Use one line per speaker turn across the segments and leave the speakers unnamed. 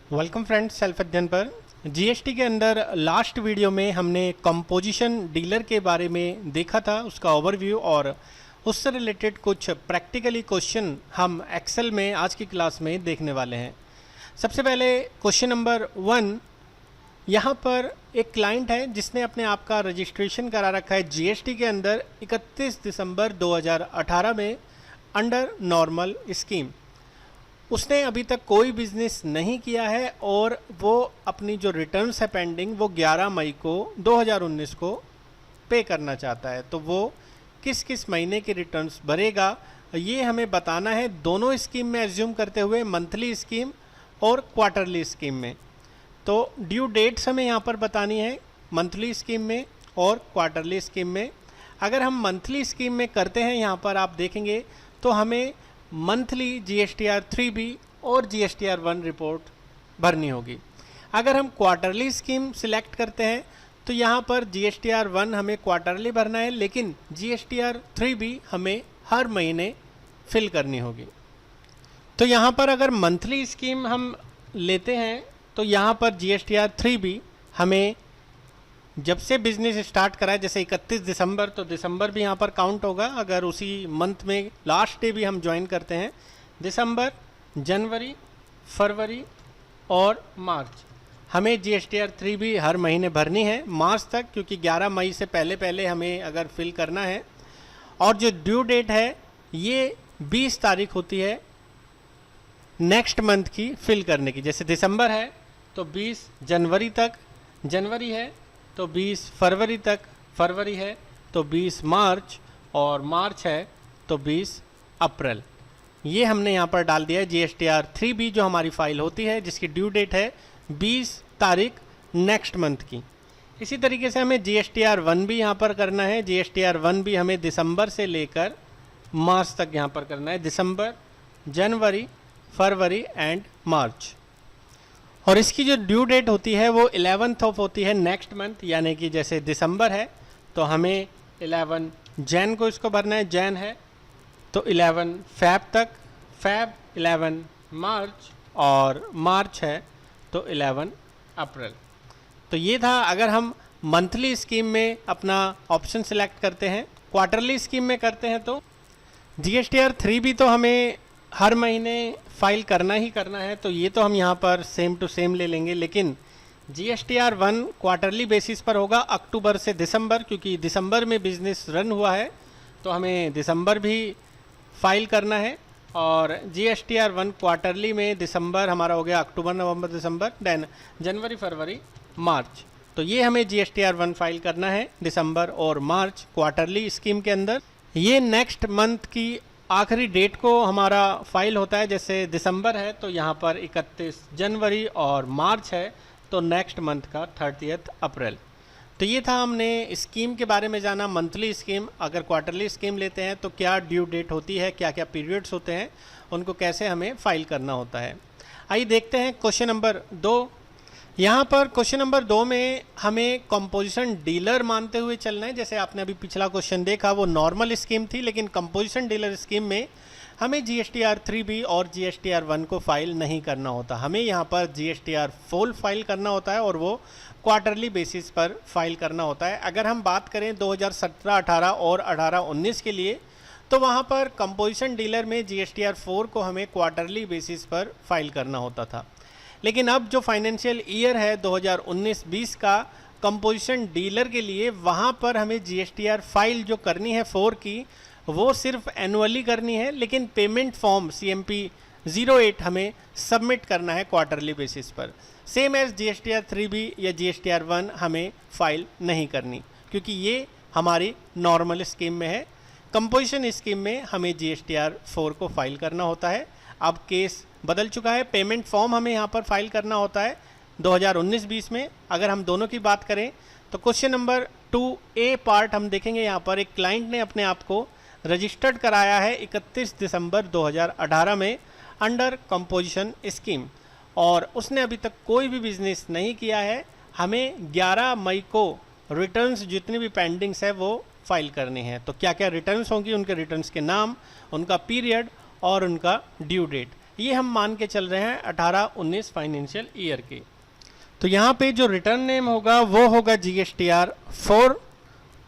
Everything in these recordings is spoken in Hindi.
वेलकम फ्रेंड्स, सेल्फ अध्ययन पर जीएसटी के अंदर लास्ट वीडियो में हमने कंपोजिशन डीलर के बारे में देखा था, उसका ओवरव्यू और उससे रिलेटेड कुछ प्रैक्टिकली क्वेश्चन हम एक्सेल में आज की क्लास में देखने वाले हैं। सबसे पहले क्वेश्चन नंबर 1, यहाँ पर एक क्लाइंट है जिसने अपने आप का रजिस्ट्रेशन करा रखा है जीएसटी के अंदर 31 दिसंबर 2018 में अंडर नॉर्मल स्कीम। उसने अभी तक कोई बिजनेस नहीं किया है और वो अपनी जो रिटर्न्स है पेंडिंग वो 11 मई को 2019 को पे करना चाहता है। तो वो किस किस महीने की रिटर्न्स भरेगा ये हमें बताना है, दोनों स्कीम में एज्यूम करते हुए, मंथली स्कीम और क्वार्टरली स्कीम में। तो ड्यू डेट्स हमें यहाँ पर बतानी है मंथली स्कीम में और क्वार्टरली स्कीम में। अगर हम मंथली स्कीम में करते हैं, यहाँ पर आप देखेंगे तो हमें मंथली GSTR 3B और GSTR 1 रिपोर्ट भरनी होगी। अगर हम क्वार्टरली स्कीम सिलेक्ट करते हैं तो यहाँ पर GSTR 1 हमें क्वार्टरली भरना है, लेकिन GSTR 3B हमें हर महीने फिल करनी होगी। तो यहाँ पर अगर मंथली स्कीम हम लेते हैं तो यहाँ पर GSTR 3B हमें जब से बिजनेस स्टार्ट करा है, जैसे 31 दिसंबर, तो दिसंबर भी यहाँ पर काउंट होगा। अगर उसी मंथ में लास्ट डे भी हम ज्वाइन करते हैं, दिसंबर, जनवरी, फरवरी और मार्च, हमें GSTR 3B हर महीने भरनी है मार्च तक, क्योंकि 11 मई से पहले पहले हमें अगर फिल करना है। और जो ड्यू डेट है ये 20 तारीख होती है नेक्स्ट मंथ की फिल करने की। जैसे दिसंबर है तो 20 जनवरी तक, जनवरी है तो 20 फरवरी तक, फरवरी है तो 20 मार्च, और मार्च है तो 20 अप्रैल। ये हमने यहाँ पर डाल दिया है GSTR 3B जो हमारी फाइल होती है, जिसकी ड्यू डेट है 20 तारीख नेक्स्ट मंथ की। इसी तरीके से हमें GSTR 1 भी यहाँ पर करना है। GSTR 1 भी हमें दिसंबर से लेकर मार्च तक यहाँ पर करना है, दिसंबर, जनवरी, फरवरी एंड मार्च। और इसकी जो ड्यू डेट होती है वो 11th ऑफ होती है नेक्स्ट मंथ, यानी कि जैसे दिसंबर है तो हमें 11 जैन को इसको भरना है, जैन है तो 11 फैब तक, फैब 11 मार्च, और मार्च है तो 11 अप्रैल। तो ये था अगर हम मंथली स्कीम में अपना ऑप्शन सिलेक्ट करते हैं। क्वार्टरली स्कीम में करते हैं तो GSTR 3B तो हमें हर महीने फाइल करना ही करना है, तो ये तो हम यहाँ पर सेम टू सेम ले लेंगे। लेकिन GSTR 1 क्वार्टरली बेसिस पर होगा, अक्टूबर से दिसंबर, क्योंकि दिसंबर में बिजनेस रन हुआ है तो हमें दिसंबर भी फाइल करना है। और GSTR 1 क्वार्टरली में दिसंबर हमारा हो गया, अक्टूबर, नवंबर, दिसंबर, देन जनवरी, फरवरी, मार्च। तो ये हमें GSTR 1 फाइल करना है दिसंबर और मार्च क्वार्टरली स्कीम के अंदर। ये नेक्स्ट मंथ की आखिरी डेट को हमारा फाइल होता है। जैसे दिसंबर है तो यहाँ पर 31 जनवरी, और मार्च है तो नेक्स्ट मंथ का 30 अप्रैल। तो ये था, हमने स्कीम के बारे में जाना, मंथली स्कीम। अगर क्वार्टरली स्कीम लेते हैं तो क्या ड्यू डेट होती है, क्या क्या पीरियड्स होते हैं, उनको कैसे हमें फाइल करना होता है। आइए देखते हैं क्वेश्चन नंबर 2। यहाँ पर क्वेश्चन नंबर 2 में हमें कंपोजिशन डीलर मानते हुए चलना है। जैसे आपने अभी पिछला क्वेश्चन देखा वो नॉर्मल स्कीम थी, लेकिन कंपोजिशन डीलर स्कीम में हमें GSTR 3B और GSTR 1 को फाइल नहीं करना होता। हमें यहाँ पर GSTR 4 फाइल करना होता है, और वो क्वार्टरली बेसिस पर फाइल करना होता है। अगर हम बात करें 2017-18 और 18-19 के लिए, तो वहाँ पर कंपोजिशन डीलर में GSTR 4 को हमें क्वार्टरली बेसिस पर फाइल करना होता था। लेकिन अब जो फाइनेंशियल ईयर है 2019-20 का कंपोजिशन डीलर के लिए, वहाँ पर हमें GSTR फाइल जो करनी है 4 की, वो सिर्फ एनुअली करनी है, लेकिन पेमेंट फॉर्म CMP 08 हमें सबमिट करना है क्वार्टरली बेसिस पर। सेम एज GSTR 3B या GSTR 1 हमें फाइल नहीं करनी, क्योंकि ये हमारी नॉर्मल स्कीम में है। कंपोजिशन स्कीम में हमें GSTR 4 को फाइल करना होता है। अब केस बदल चुका है, पेमेंट फॉर्म हमें यहाँ पर फाइल करना होता है 2019-20 में। अगर हम दोनों की बात करें तो क्वेश्चन नंबर 2A पार्ट हम देखेंगे। यहाँ पर एक क्लाइंट ने अपने आप को रजिस्टर्ड कराया है 31 दिसंबर 2018 में अंडर कंपोजिशन स्कीम, और उसने अभी तक कोई भी बिजनेस नहीं किया है। हमें 11 मई को रिटर्न्स जितनी भी पेंडिंग्स है वो फाइल करनी है। तो क्या क्या रिटर्न्स होंगी, उनके रिटर्न्स के नाम, उनका पीरियड और उनका ड्यू डेट, ये हम मान के चल रहे हैं 18-19 फाइनेंशियल ईयर के। तो यहाँ पे जो रिटर्न नेम होगा वो होगा GSTR 4।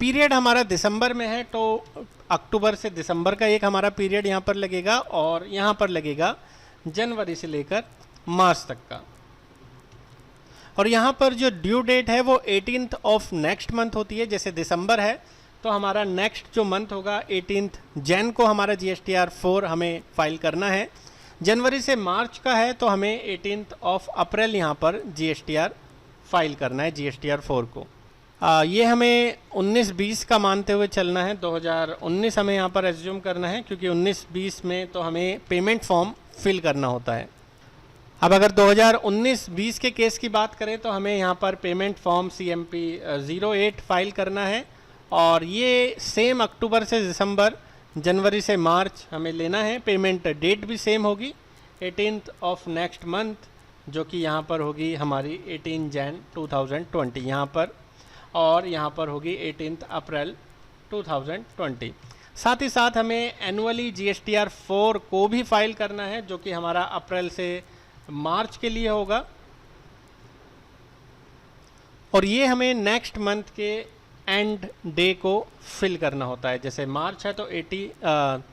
पीरियड हमारा दिसंबर में है, तो अक्टूबर से दिसंबर का एक हमारा पीरियड यहाँ पर लगेगा और यहाँ पर लगेगा जनवरी से लेकर मार्च तक का। और यहाँ पर जो ड्यू डेट है वो 18th ऑफ नेक्स्ट मंथ होती है। जैसे दिसंबर है तो हमारा नेक्स्ट जो मंथ होगा 18th जैन को हमारा GSTR 4 हमें फाइल करना है। जनवरी से मार्च का है तो हमें 18th ऑफ अप्रैल यहाँ पर GSTR फाइल करना है GSTR 4 को। ये हमें 19-20 का मानते हुए चलना है, 2019 हमें यहाँ पर एज्यूम करना है, क्योंकि 19-20 में तो हमें पेमेंट फॉर्म फिल करना होता है। अब अगर 2019-20 के केस की बात करें तो हमें यहाँ पर पेमेंट फॉर्म CMP 08 फाइल करना है और ये सेम अक्टूबर से दिसंबर, जनवरी से मार्च हमें लेना है। पेमेंट डेट भी सेम होगी 18th ऑफ नेक्स्ट मंथ, जो कि यहाँ पर होगी हमारी 18 जैन 2020 यहाँ पर, और यहाँ पर होगी 18th अप्रैल 2020। साथ ही साथ हमें एनुअली GSTR 4 को भी फाइल करना है, जो कि हमारा अप्रैल से मार्च के लिए होगा, और ये हमें नेक्स्ट मंथ के एंड डे को फिल करना होता है। जैसे मार्च है तो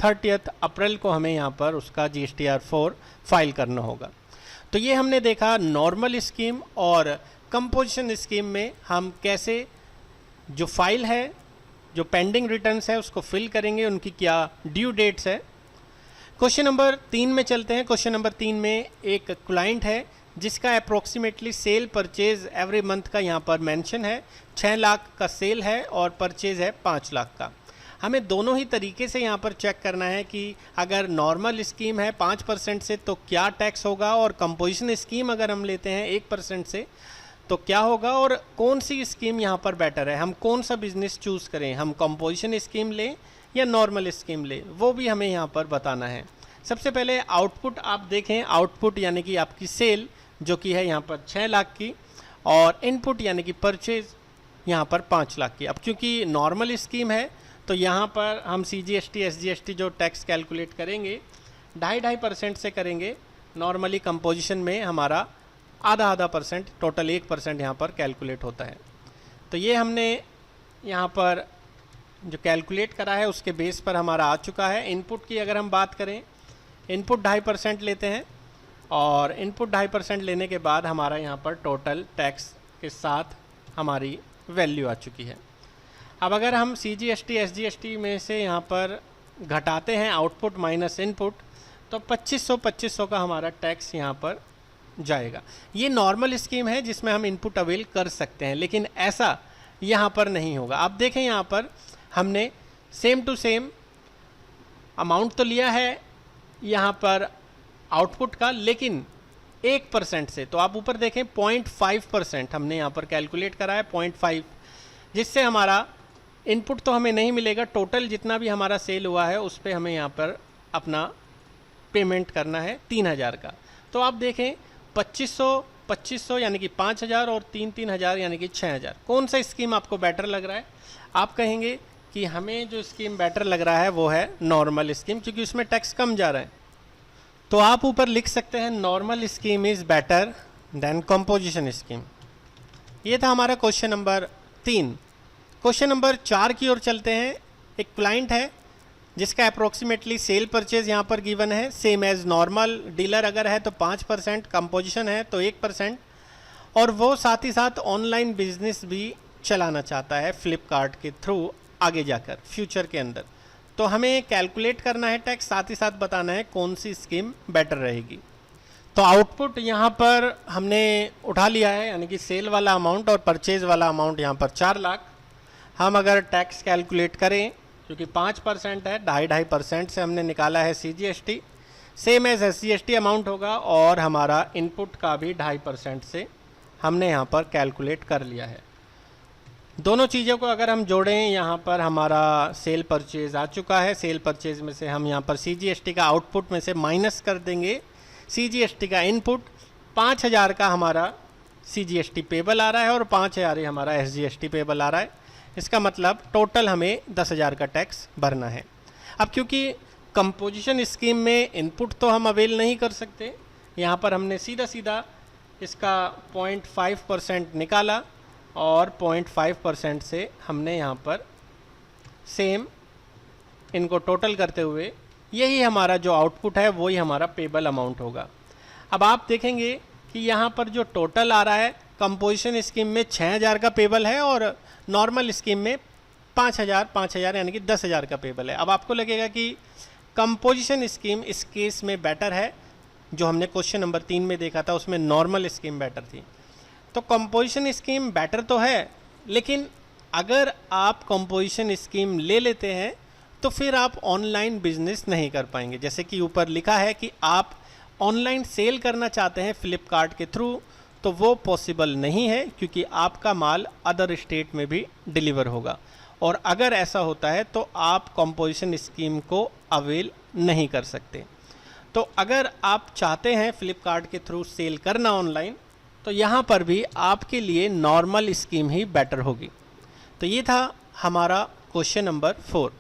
30th अप्रैल को हमें यहाँ पर उसका GSTR 4 फाइल करना होगा। तो ये हमने देखा नॉर्मल स्कीम और कंपोजिशन स्कीम में हम कैसे जो फाइल है, जो पेंडिंग रिटर्न्स है, उसको फिल करेंगे, उनकी क्या ड्यू डेट्स है। क्वेश्चन नंबर 3 में चलते हैं। क्वेश्चन नंबर 3 में एक क्लाइंट है जिसका approximately cell purchase every month का यहाँ पर मेंशन है। 6 लाख का सेल है और परचेज है 5 लाख का। हमें दोनों ही तरीके से यहाँ पर चेक करना है कि अगर नॉर्मल स्कीम है 5% से तो क्या टैक्स होगा, और कंपोजिशन स्कीम अगर हम लेते हैं 1% से तो क्या होगा, और कौन सी स्कीम यहाँ पर बेटर है, हम कौन सा बिजनेस चूज़ करें, हम कंपोजिशन स्कीम लें या नॉर्मल स्कीम लें, वो भी हमें यहाँ पर बताना है। सबसे पहले आउटपुट आप देखें, आउटपुट यानी कि आपकी सेल जो कि है यहाँ पर 6 लाख की, और इनपुट यानी कि परचेज यहाँ पर 5 लाख की। अब क्योंकि नॉर्मल स्कीम है तो यहाँ पर हम CGST SGST जो टैक्स कैलकुलेट करेंगे 2.5% से करेंगे। नॉर्मली कंपोजिशन में हमारा आधा परसेंट, टोटल 1% यहाँ पर कैलकुलेट होता है। तो ये हमने यहाँ पर जो कैलकुलेट करा है उसके बेस पर हमारा आ चुका है। इनपुट की अगर हम बात करें, इनपुट 2.5% लेते हैं, और इनपुट 2.5% लेने के बाद हमारा यहाँ पर टोटल टैक्स के साथ हमारी वैल्यू आ चुकी है। अब अगर हम CGST SGST में से यहाँ पर घटाते हैं आउटपुट माइनस इनपुट, तो 2500 का हमारा टैक्स यहाँ पर जाएगा। ये नॉर्मल स्कीम है जिसमें हम इनपुट अवेल कर सकते हैं, लेकिन ऐसा यहाँ पर नहीं होगा। आप देखें यहाँ पर हमने सेम टू सेम अमाउंट तो लिया है यहाँ पर आउटपुट का, लेकिन 1% से, तो आप ऊपर देखें 0.5% हमने यहाँ पर कैलकुलेट करा है 0.5, जिससे हमारा इनपुट तो हमें नहीं मिलेगा। टोटल जितना भी हमारा सेल हुआ है उस पर हमें यहाँ पर अपना पेमेंट करना है 3000 का। तो आप देखें 2500 यानी कि 5000 और 3000 यानी कि 6000। कौन सा स्कीम आपको बेटर लग रहा है? आप कहेंगे कि हमें जो स्कीम बेटर लग रहा है वो है नॉर्मल स्कीम, क्योंकि उसमें टैक्स कम जा रहा है। तो आप ऊपर लिख सकते हैं normal scheme is better than composition scheme. ये था हमारा क्वेश्चन नंबर 3। क्वेश्चन नंबर 4 की ओर चलते हैं। एक क्लाइंट है जिसका अप्रोक्सीमेटली सेल परचेज यहाँ पर गिवन है, सेम एज नॉर्मल। डीलर अगर है तो 5%, कंपोजिशन है तो 1%, और वो साथ ही साथ ऑनलाइन बिजनेस भी चलाना चाहता है फ्लिपकार्ट के थ्रू आगे जाकर फ्यूचर के अंदर। तो हमें कैलकुलेट करना है टैक्स, साथ ही साथ बताना है कौन सी स्कीम बेटर रहेगी। तो आउटपुट यहाँ पर हमने उठा लिया है, यानी कि सेल वाला अमाउंट और परचेज वाला अमाउंट यहाँ पर 4 लाख। हम अगर टैक्स कैलकुलेट करें, क्योंकि 5% है, 2.5% से हमने निकाला है CGST, same as SGST amount होगा, और हमारा इनपुट का भी 2.5% से हमने यहाँ पर कैलकुलेट कर लिया है। दोनों चीज़ों को अगर हम जोड़ें, यहाँ पर हमारा सेल परचेज आ चुका है। सेल परचेज में से हम यहाँ पर CGST का आउटपुट में से माइनस कर देंगे CGST का इनपुट। 5000 का हमारा CGST पेबल आ रहा है और 5000 ही हमारा SGST पेबल आ रहा है। इसका मतलब टोटल हमें 10,000 का टैक्स भरना है। अब क्योंकि कंपोजिशन स्कीम में इनपुट तो हम अवेल नहीं कर सकते। यहाँ पर हमने सीधा सीधा इसका 0.5% निकाला और 0.5% से हमने यहाँ पर सेम इनको टोटल करते हुए यही हमारा जो आउटपुट है वही हमारा पेबल अमाउंट होगा। अब आप देखेंगे कि यहाँ पर जो टोटल आ रहा है कंपोजिशन स्कीम में 6000 का पेबल है और नॉर्मल स्कीम में 5000 यानी कि 10,000 का पेबल है। अब आपको लगेगा कि कंपोजिशन स्कीम इस केस में बेटर है, जो हमने क्वेश्चन नंबर 3 में देखा था उसमें नॉर्मल स्कीम बेटर थी। तो कंपोजिशन स्कीम बेटर तो है, लेकिन अगर आप कंपोजिशन स्कीम ले लेते हैं तो फिर आप ऑनलाइन बिजनेस नहीं कर पाएंगे। जैसे कि ऊपर लिखा है कि आप ऑनलाइन सेल करना चाहते हैं फ्लिपकार्ट के थ्रू, तो वो पॉसिबल नहीं है क्योंकि आपका माल अदर स्टेट में भी डिलीवर होगा, और अगर ऐसा होता है तो आप कंपोजिशन स्कीम को अवेल नहीं कर सकते। तो अगर आप चाहते हैं फ्लिपकार्ट के थ्रू सेल करना ऑनलाइन, तो यहाँ पर भी आपके लिए नॉर्मल स्कीम ही बेटर होगी। तो ये था हमारा क्वेश्चन नंबर 4।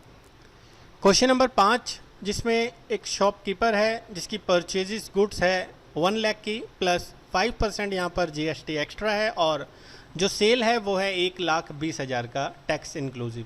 क्वेश्चन नंबर 5, जिसमें एक शॉपकीपर है जिसकी परचेजेस गुड्स है 1 लाख की प्लस 5% यहाँ पर जीएसटी एक्स्ट्रा है, और जो सेल है वो है 1,20,000 का टैक्स इंक्लूसिव।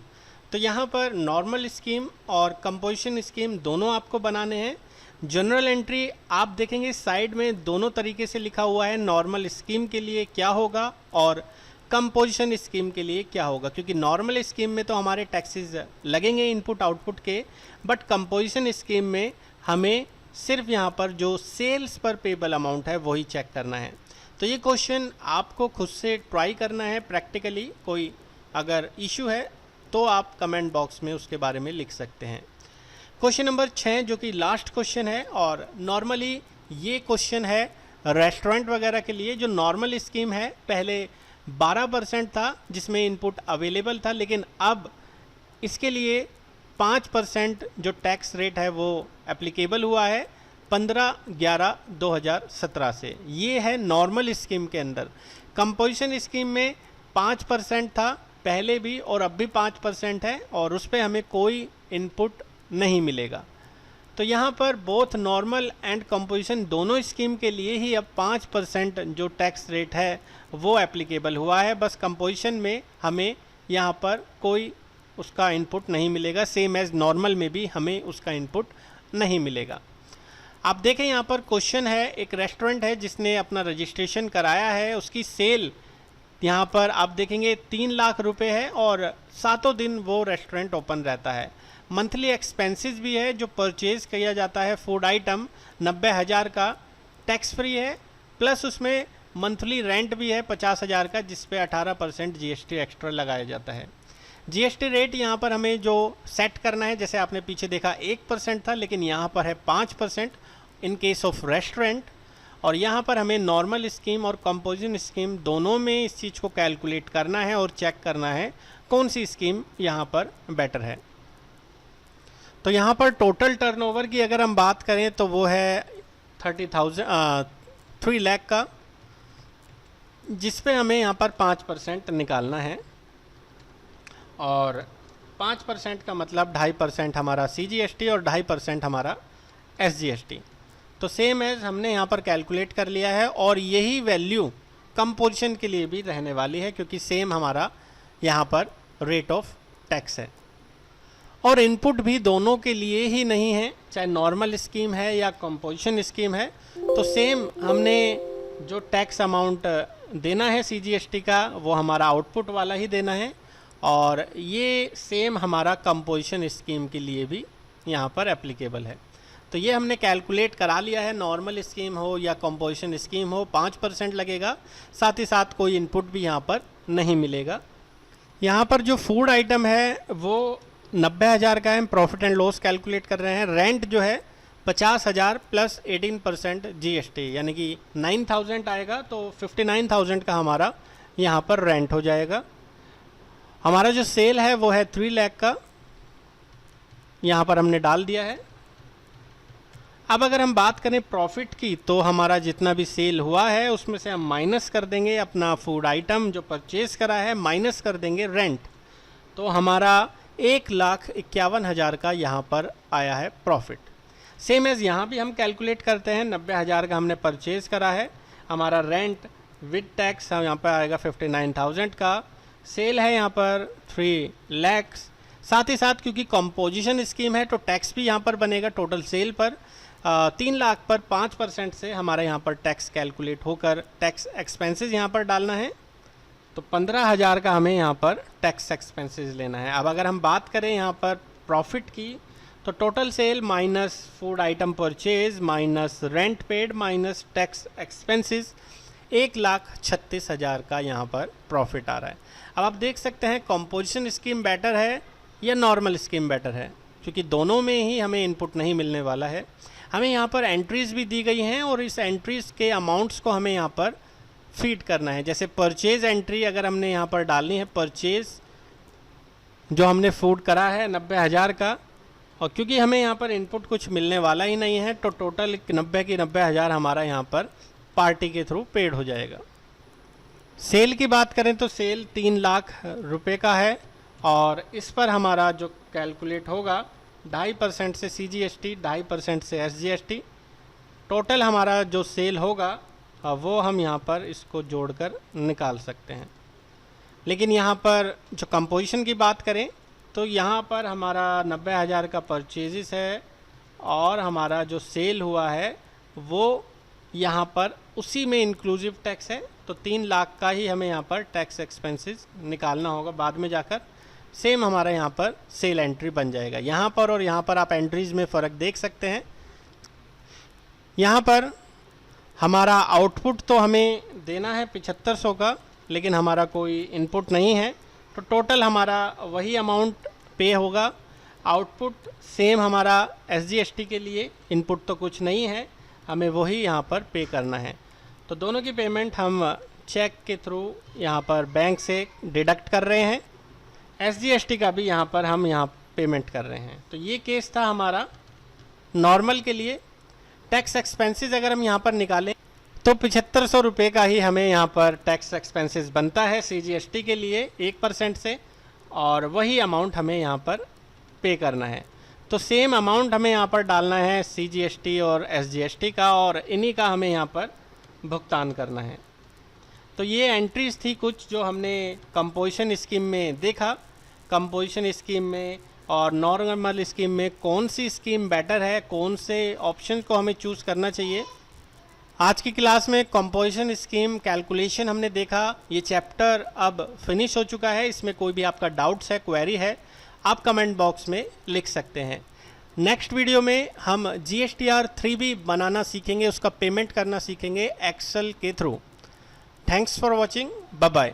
तो यहाँ पर नॉर्मल स्कीम और कंपोजिशन स्कीम दोनों आपको बनाने हैं। जनरल एंट्री आप देखेंगे साइड में दोनों तरीके से लिखा हुआ है, नॉर्मल स्कीम के लिए क्या होगा और कंपोजिशन स्कीम के लिए क्या होगा, क्योंकि नॉर्मल स्कीम में तो हमारे टैक्सेस लगेंगे इनपुट आउटपुट के, बट कंपोजिशन स्कीम में हमें सिर्फ यहाँ पर जो सेल्स पर पेबल अमाउंट है वही चेक करना है। तो ये क्वेश्चन आपको खुद से ट्राई करना है प्रैक्टिकली। कोई अगर इशू है तो आप कमेंट बॉक्स में उसके बारे में लिख सकते हैं। क्वेश्चन नंबर 6 जो कि लास्ट क्वेश्चन है, और नॉर्मली ये क्वेश्चन है रेस्टोरेंट वगैरह के लिए। जो नॉर्मल स्कीम है पहले 12% था जिसमें इनपुट अवेलेबल था, लेकिन अब इसके लिए 5% जो टैक्स रेट है वो एप्लीकेबल हुआ है 15/11/2017 से। ये है नॉर्मल स्कीम के अंदर। कंपोजिशन स्कीम में 5% था पहले भी और अब भी 5% है, और उस पर हमें कोई इनपुट नहीं मिलेगा। तो यहाँ पर बोथ नॉर्मल एंड कंपोजिशन दोनों स्कीम के लिए ही अब 5% जो टैक्स रेट है वो एप्लीकेबल हुआ है। बस कंपोजिशन में हमें यहाँ पर कोई उसका इनपुट नहीं मिलेगा, सेम एज नॉर्मल में भी हमें उसका इनपुट नहीं मिलेगा। आप देखें यहाँ पर क्वेश्चन है, एक रेस्टोरेंट है जिसने अपना रजिस्ट्रेशन कराया है, उसकी सेल यहाँ पर आप देखेंगे 3 लाख रुपए है और 7 दिन वो रेस्टोरेंट ओपन रहता है। मंथली एक्सपेंसेस भी है, जो परचेज किया जाता है फूड आइटम 90,000 का टैक्स फ्री है, प्लस उसमें मंथली रेंट भी है 50,000 का, जिस पे 18% जीएसटी एक्स्ट्रा लगाया जाता है। जीएसटी रेट यहाँ पर हमें जो सेट करना है, जैसे आपने पीछे देखा 1% था, लेकिन यहाँ पर है 5% इन केस ऑफ रेस्टोरेंट। और यहाँ पर हमें नॉर्मल स्कीम और कंपोजिशन स्कीम दोनों में इस चीज़ को कैलकुलेट करना है और चेक करना है कौन सी स्कीम यहाँ पर बेटर है। तो यहाँ पर टोटल टर्नओवर की अगर हम बात करें तो वो है 3 लाख का, जिस पे हमें यहाँ पर 5% निकालना है, और 5% का मतलब 2.5% हमारा CGST और 2.5% हमारा SGST। तो सेम एज हमने यहाँ पर कैलकुलेट कर लिया है, और यही वैल्यू कंपोजिशन के लिए भी रहने वाली है, क्योंकि सेम हमारा यहाँ पर रेट ऑफ टैक्स है। और इनपुट भी दोनों के लिए ही नहीं है, चाहे नॉर्मल स्कीम है या कंपोजिशन स्कीम है, तो सेम हमने जो टैक्स अमाउंट देना है CGST का वो हमारा आउटपुट वाला ही देना है, और ये सेम हमारा कंपोजिशन स्कीम के लिए भी यहाँ पर एप्लीकेबल है। तो ये हमने कैलकुलेट करा लिया है, नॉर्मल स्कीम हो या कंपोजिशन स्कीम हो 5% लगेगा, साथ ही साथ कोई इनपुट भी यहाँ पर नहीं मिलेगा। यहाँ पर जो फूड आइटम है वो 90,000 का है, हम प्रॉफिट एंड लॉस कैलकुलेट कर रहे हैं। रेंट जो है 50,000 प्लस 18% GST, यानी कि 9,000 आएगा, तो 59,000 का हमारा यहाँ पर रेंट हो जाएगा। हमारा जो सेल है वो है 3 लाख का, यहाँ पर हमने डाल दिया है। अब अगर हम बात करें प्रॉफिट की, तो हमारा जितना भी सेल हुआ है उसमें से हम माइनस कर देंगे अपना फूड आइटम जो परचेज करा है, माइनस कर देंगे रेंट, तो हमारा 1,51,000 का यहाँ पर आया है प्रॉफिट। सेम एज यहाँ भी हम कैलकुलेट करते हैं, 90,000 का हमने परचेज़ करा है, हमारा रेंट विद टैक्स यहाँ पर आएगा 59,000 का, सेल है यहाँ पर 3 लाख। साथ ही साथ क्योंकि कंपोजिशन स्कीम है तो टैक्स भी यहाँ पर बनेगा टोटल सेल पर। 3 लाख पर 5% से हमारा यहाँ पर टैक्स कैलकुलेट होकर टैक्स एक्सपेंसेस यहाँ पर डालना है, तो 15,000 का हमें यहाँ पर टैक्स एक्सपेंसेस लेना है। अब अगर हम बात करें यहाँ पर प्रॉफिट की, तो total sale minus food item purchase minus rent paid minus tax expenses 1,36,000 का यहाँ पर प्रॉफिट आ रहा है। अब आप देख सकते हैं कंपोजिशन स्कीम बेटर है या नॉर्मल स्कीम बेटर है, क्योंकि दोनों में ही हमें इनपुट नहीं मिलने वाला है। हमें यहाँ पर एंट्रीज़ भी दी गई हैं और इस एंट्रीज़ के अमाउंट्स को हमें यहाँ पर फीड करना है। जैसे परचेज़ एंट्री अगर हमने यहाँ पर डालनी है, परचेज़ जो हमने फूड करा है 90,000 का, और क्योंकि हमें यहाँ पर इनपुट कुछ मिलने वाला ही नहीं है तो टोटल 90 की 90,000 हमारा यहाँ पर पार्टी के थ्रू पेड हो जाएगा। सेल की बात करें तो सेल 3 लाख रुपए का है और इस पर हमारा जो कैलकुलेट होगा 2.5% से CGST, 2.5% से SGST, टोटल हमारा जो सेल होगा वो हम यहाँ पर इसको जोड़कर निकाल सकते हैं। लेकिन यहाँ पर जो कंपोजिशन की बात करें तो यहाँ पर हमारा 90,000 का परचेजिस है और हमारा जो सेल हुआ है वो यहाँ पर उसी में इंक्लूसिव टैक्स है, तो 3 लाख का ही हमें यहाँ पर टैक्स एक्सपेंसेस निकालना होगा बाद में जाकर। सेम हमारा यहाँ पर सेल एंट्री बन जाएगा। यहाँ पर और यहाँ पर आप एंट्रीज़ में फ़र्क देख सकते हैं। यहाँ पर हमारा आउटपुट तो हमें देना है 7500 का, लेकिन हमारा कोई इनपुट नहीं है, तो टोटल हमारा वही अमाउंट पे होगा। आउटपुट सेम हमारा SGST के लिए, इनपुट तो कुछ नहीं है, हमें वही यहाँ पर पे करना है। तो दोनों की पेमेंट हम चेक के थ्रू यहाँ पर बैंक से डिडक्ट कर रहे हैं, SGST का भी यहाँ पर हम यहाँ पेमेंट कर रहे हैं। तो ये केस था हमारा नॉर्मल के लिए। टैक्स एक्सपेंसेस अगर हम यहाँ पर निकालें तो 7500 रुपये का ही हमें यहाँ पर टैक्स एक्सपेंसेस बनता है CGST के लिए 1% से, और वही अमाउंट हमें यहाँ पर पे करना है। तो सेम अमाउंट हमें यहाँ पर डालना है CGST और SGST का, और इन्हीं का हमें यहाँ पर भुगतान करना है। तो ये एंट्रीज थी कुछ जो हमने कंपोजिशन स्कीम में देखा। कंपोजिशन स्कीम में और नॉर्मल स्कीम में कौन सी स्कीम बेटर है, कौन से ऑप्शन को हमें चूज़ करना चाहिए। आज की क्लास में कंपोजिशन स्कीम कैलकुलेशन हमने देखा। ये चैप्टर अब फिनिश हो चुका है। इसमें कोई भी आपका डाउट्स है, क्वेरी है, आप कमेंट बॉक्स में लिख सकते हैं। नेक्स्ट वीडियो में हम GSTR 3B बनाना सीखेंगे, उसका पेमेंट करना सीखेंगे एक्सेल के थ्रू। Thanks for watching, bye bye.